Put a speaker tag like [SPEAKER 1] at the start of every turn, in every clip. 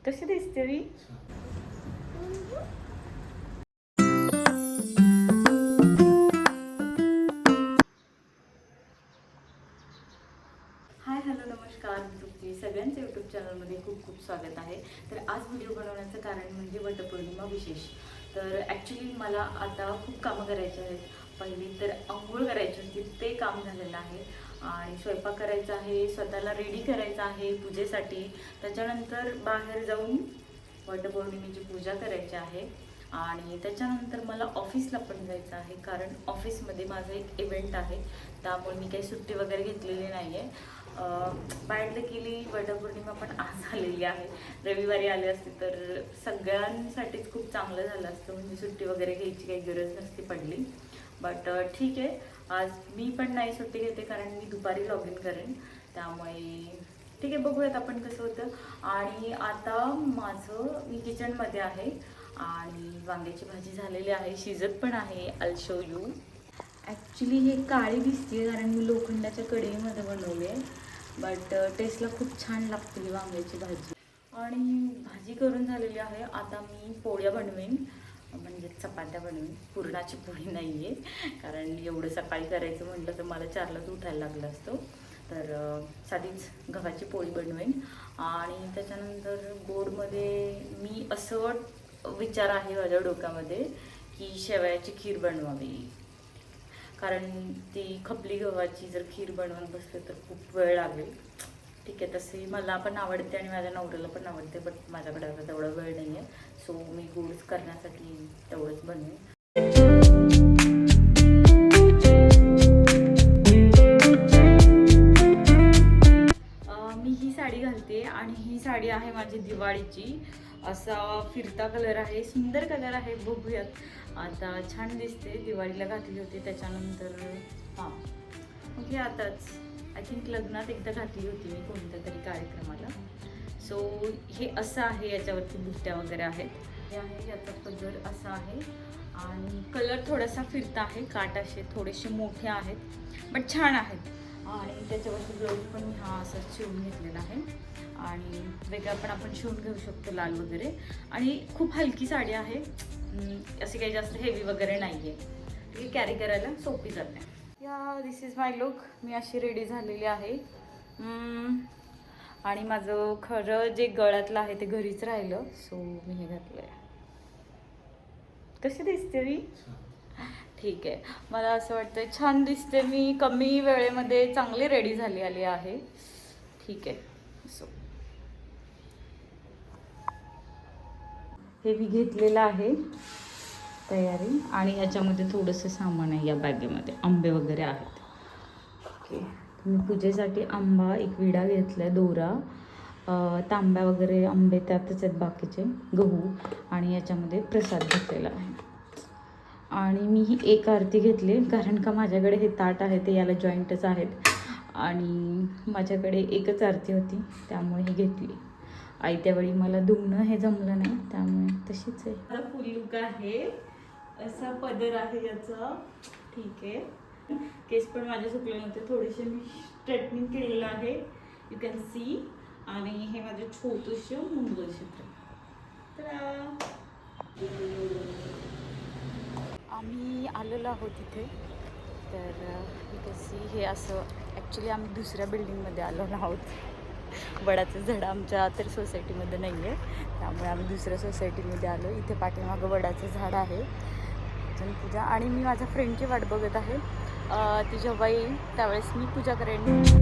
[SPEAKER 1] कशी दिसते मी? Hi hello नमस्कार, तुमची सगळ्यांचं यूट्यूब चॅनलमध्ये खूप खूप स्वागत आहे. तर आज व्हिडिओ बनवण्याचं कारण म्हणजे वटपौर्णिमा विशेष. तर ॲक्च्युली मला आता खूप कामं करायची आहेत. पहिली तर अंघोळ करायची होती, ते काम झालेलं आहे. आणि स्वयंपाक करायचा आहे, स्वतःला रेडी करायचं आहे पूजेसाठी. त्याच्यानंतर बाहेर जाऊन वटपौर्णिमेची पूजा करायची आहे. आणि त्याच्यानंतर मला ऑफिसला पण जायचं आहे, कारण ऑफिसमध्ये माझं एक इव्हेंट आहे. त्यामुळे मी काही सुट्टी वगैरे घेतलेली नाही आहे. बाहेर केली. वटपौर्णिमा पण आज आलेली आहे. रविवारी आले असते तर सगळ्यांसाठीच खूप चांगलं झालं असतं, म्हणजे सुट्टी वगैरे घ्यायची काही गरज नसती पडली. बट ठीक आहे, आज मी पण नाही सुट्टी घेते, कारण मी दुपारी लॉग इन करेन. त्यामुळे ठीक आहे, बघूयात आपण कसं होतं. आणि आता मी किचनमध्ये आहे आणि वांग्याची भाजी झालेली आहे, शिजत पण आहे. I show you. ॲक्च्युली हे काळी दिसते कारण मी लोखंडाच्या कढईमध्ये बनवले आहे. बट टेस्टला खूप छान लागते ही वांग्याची भाजी. आणि भाजी करून झालेली आहे. आता मी पोळ्या बनवेन, म्हणजे चपात्या बनवेन. पुरणाची पोळी नाही आहे, कारण एवढं सकाळी करायचं म्हटलं तर मला 4लाच उठायला लागलं असतं. तर साधीच गव्हाची पोळी बनवेन. आणि त्याच्यानंतर गोडमध्ये मी असं विचार आहे माझ्या डोक्यामध्ये की शेवयाची खीर बनवावी, कारण ती खपली गव्हाची जर खीर बनवून बसले तर खूप वेळ लागेल. ठीक आहे, तसे मला पण आवडते आणि माझ्या नवऱ्याला पण आवडते, बट माझ्याकडे आता तेवढा वेळ नाही आहे. सो मी गोड करण्यासाठी तेवढंच बनवेन. मी ही साडी घालते आणि ही साडी आहे माझी दिवाळीची. असा फिरता कलर आहे, सुंदर कलर आहे. बघूयात आता, छान दिसते. दिवाळीला घातली होती, त्याच्यानंतर हां ओके आताच आय थिंक लग्नात एकदा घातली होती मी कोणत्या तरी कार्यक्रमाला. सो हे असं आहे, याच्यावरती बुट्ट्या वगैरे आहेत. हे आहे, याचा पदर असा आहे आणि कलर थोडासा फिरता आहे. काट असे थोडेसे मोठे आहेत बट छान आहेत. आणि त्याच्यावरती ब्लाऊज पण मी हा असा शिवून घेतलेला आहे. आणि वेगळा पण आपण शिवून घेऊ शकतो, लाल वगैरे. आणि खूप हलकी साडी आहे, अशी काही जास्त हेवी वगैरे नाही आहे. ती कॅरी करायला सोपी जाते. या दिस इज माय लुक. मी अशी रेडी झालेली आहे. आणि माझं खरं जे गळ्यातलं आहे ते घरीच राहिलं, सो मी हे घातलं आहे. कशी दिसते मी? ठीक आहे, मला असं वाटतं छान दिसते मी. कमी वेळेमध्ये चांगली रेडी आली आहे. ठीक आहे, सो हे मी घेतलेलं आहे तयारी. आणि याच्यामध्ये थोडंसं सामान आहे. या बॅगेमध्ये आंबे वगैरे आहेत. ओके, मी पूजेसाठी आंबा एक विडा घेतला आहे, दोरा, तांब्या वगैरे, आंबे त्यातच आहेत, बाकीचे गहू. आणि याच्यामध्ये प्रसाद घेतलेला आहे. आणि मी ही एक आरती घेतली, कारण का माझ्याकडे हे ताट आहे ते याला जॉईंटच आहेत आणि माझ्याकडे एकच आरती होती, त्यामुळे ही घेतली. आयत्या वेळी मला धुणं हे जमलं नाही, त्यामुळे तशीच आहे. माझा फुल लुक आहे, असा पदर आहे याचा. ठीक आहे, केस पण माझे सुकले नव्हते, थोडेसे मी स्ट्रेटनिंग केलेलं आहे, यू कॅन सी. आणि हे माझे छोटूशे मंगळसूत्र. तर आम्ही आलेलो आहोत इथे. तर यू कॅन सी हे असं. ॲक्च्युली आम्ही दुसऱ्या बिल्डिंगमध्ये आलेलो आहोत. वडाचं झाड आमच्या तर सोसायटीमध्ये नाही आहे, त्यामुळे आम्ही दुसऱ्या सोसायटीमध्ये आलो. इथे पाठीमागं वडाचं झाड आहे. पूजा. आणि मी माझ्या फ्रेंडची वाट बघत आहे. ती जेव्हा येईल त्यावेळेस मी पूजा करेन.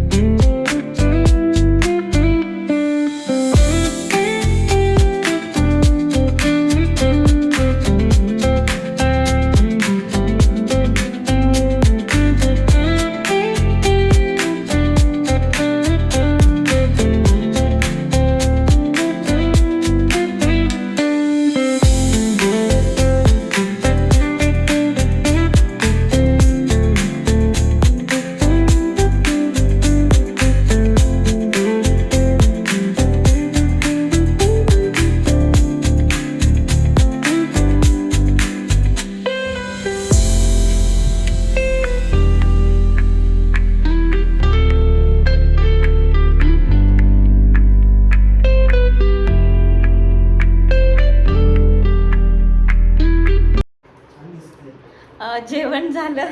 [SPEAKER 1] झालं,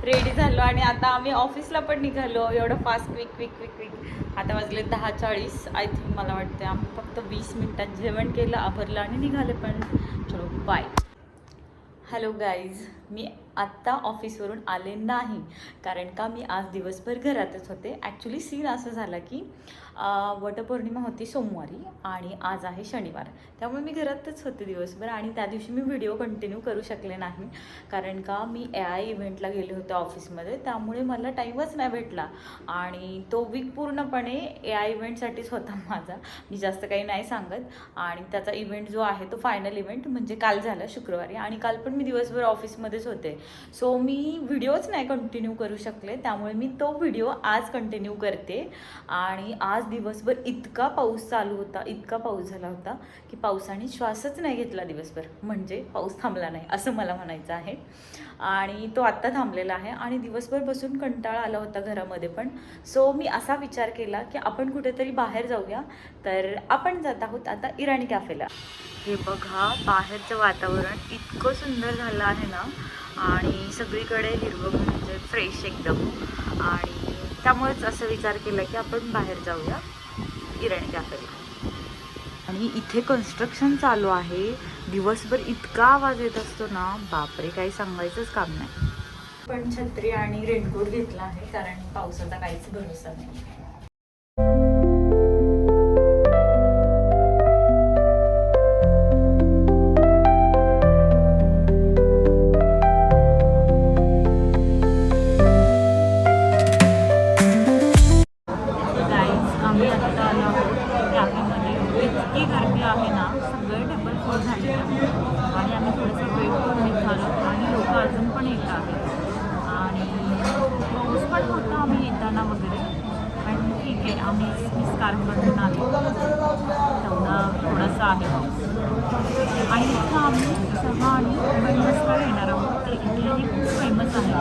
[SPEAKER 1] रेडी झालो आणि आता आम्ही ऑफिसला पण निघालो. एवढं फास्ट क्विक. आता वाजले 10:40. आय थिंक मला वाटते आम्ही फक्त 20 मिनिटात जेवण केलं, आवरलं आणि निघाले पण. चलो बाय. हॅलो गाईज, मी आत्ता ऑफिसवरून आले नाही, कारण का मी आज दिवसभर घरातच होते. ॲक्च्युली सीन असं झाला की वटपौर्णिमा होती सोमवारी आणि आज आहे शनिवार, त्यामुळे मी घरातच होते दिवसभर आणि त्या दिवशी मी व्हिडिओ कंटिन्यू करू शकले नाही, कारण का मी AI इव्हेंटला गेले होते ऑफिसमध्ये, त्यामुळे मला टाईमच नाही भेटला आणि तो वीक पूर्णपणे AI इव्हेंटसाठीच होता माझा. मी जास्त काही नाही सांगत. आणि त्याचा इव्हेंट जो आहे तो फायनल इव्हेंट म्हणजे काल झाला शुक्रवारी, आणि काल पण मी दिवसभर ऑफिसमध्येच होते. सो मी व्हिडिओच नाही कंटिन्यू करू शकले, त्यामुळे मी तो व्हिडिओ आज कंटिन्यू करते. आणि आज दिवसभर इतका पाऊस चालू होता, इतका पाऊस झाला होता की पावसाने श्वासच नाही घेतला दिवसभर. म्हणजे पाऊस थांबला नाही असं मला म्हणायचं आहे. आणि तो आत्ता थांबलेला आहे आणि दिवसभर बसून कंटाळा आला होता घरामध्ये पण. सो मी असा विचार केला की आपण कुठेतरी बाहेर जाऊया. तर आपण जात आहोत आता इराणी कॅफेला. हे बघा, बाहेरचं वातावरण इतकं सुंदर झालं आहे ना, आणि सगळीकडे हिरवं म्हणजे फ्रेश एकदम. आणि त्यामुळेच असं विचार केला की आपण बाहेर जाऊया इराणी कॅफेला. आणि इथे कन्स्ट्रक्शन चालू आहे, दिवसभर इतका आवाज येत असतो ना, बापरे, काही सांगायचंच काम नाही. पण छत्री आणि रेनकोट घेतला आहे, कारण पावसाचा काहीच भरोसा नाही. आम्ही आत्ता आलो आहोत कॅफेमध्ये. इतकी गर्दी आहे ना, सगळे टेबल फुल झाले आणि आम्ही थोडंसं वेट करून निघालो आणि लोक अजून पण येत आहेत. आणि पाऊस पण होता आम्ही येताना वगैरे, पण ठीक आहे, आम्ही स्कार्फ बनवून आलो, तेवढा थोडासा आहे पाऊस. आणि इथं आम्ही चहा आणि बनमस्का येणार आहोत. तर इथली ही खूप फेमस आहे.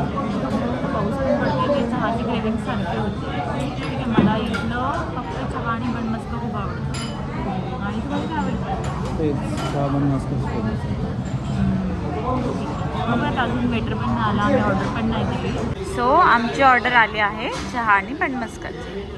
[SPEAKER 1] पाऊस पण पडते, ते चहाची क्रेविंग सारखे होते. ठीक आहे, मला इथलं फक्त चहा आणि बनमस्का खूप आवडतं. आणि तुम्हाला काय आवडतं?
[SPEAKER 2] चहा बनमस्का फेमस आहे.
[SPEAKER 1] बघा, अजून वेटर पण नाही आला, आम्ही ऑर्डर पण नाही दिली. सो आमची ऑर्डर आली आहे चहा आणि बनमस्काची.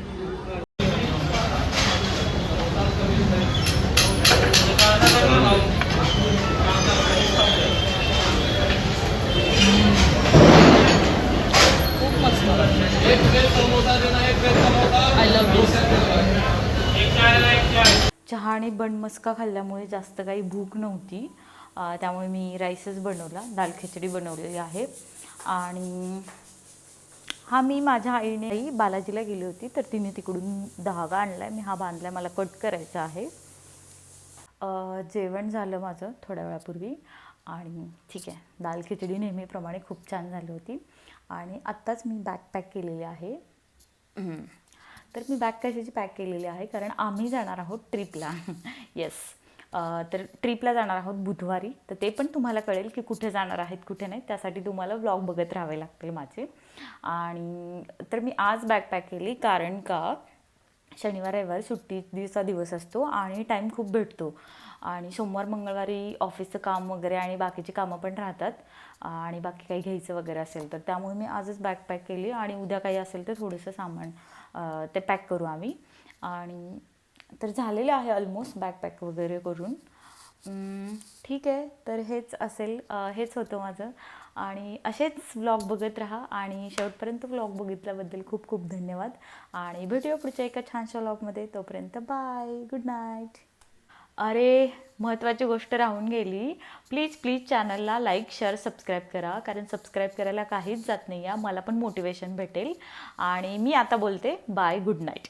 [SPEAKER 1] चहा आणि बनमस्का खाल्ल्यामुळे जास्त काही भूक नव्हती, त्यामुळे मी राईसच बनवला, दाल खिचडी बनवलेली आहे. आणि हा मी माझ्या आईने बालाजीला गेली होती, तर तिने तिकडून धागा आणला आहे, मी हा बांधला आहे, मला कट करायचा आहे. जेवण झालं माझं थोड्या वेळापूर्वी आणि ठीक आहे, दाल खिचडी नेहमीप्रमाणे खूप छान झाली होती. आणि आत्ताच मी बॅग पॅक केलेली आहे. तर मी बॅग कशाची पॅक केलेली आहे, कारण आम्ही जाणार आहोत ट्रिपला. येस, तर ट्रिपला जाणार आहोत बुधवारी. तर ते पण तुम्हाला कळेल की कुठे जाणार आहेत कुठे नाही, त्यासाठी तुम्हाला व्लॉग बघत राहावे लागतील माझे. आणि तर मी आज बॅग पॅक केली, कारण का शनिवार रविवार सुट्टीचा दिवस असतो आणि टाईम खूप भेटतो. आणि सोमवार मंगळवारी ऑफिसचं काम वगैरे आणि बाकीची कामं पण राहतात, आणि बाकी काही घ्यायचं वगैरे असेल तर, त्यामुळे मी आजच बॅग पॅक केली. आणि उद्या काही असेल तर थोडंसं सामान ते पॅक करू आम्ही. आणि तर झालेलं आहे ऑलमोस्ट बॅग पॅक वगैरे करून. ठीक आहे, तर हेच होतं माझं. आणि असेच व्लॉग बघत राहा आणि शेवटपर्यंत व्लॉग बघितल्याबद्दल खूप खूप धन्यवाद. आणि भेटूया पुढच्या एका छानशा व्लॉगमध्ये. तोपर्यंत बाय, गुड नाईट. अरे, महत्त्वाची गोष्ट राहून गेली, प्लीज चॅनलला लाईक शेअर सबस्क्राईब करा, कारण सबस्क्राईब करायला काहीच जात नाही आहे, मला पण मोटिवेशन भेटेल. आणि मी आता बोलते बाय, गुड नाईट.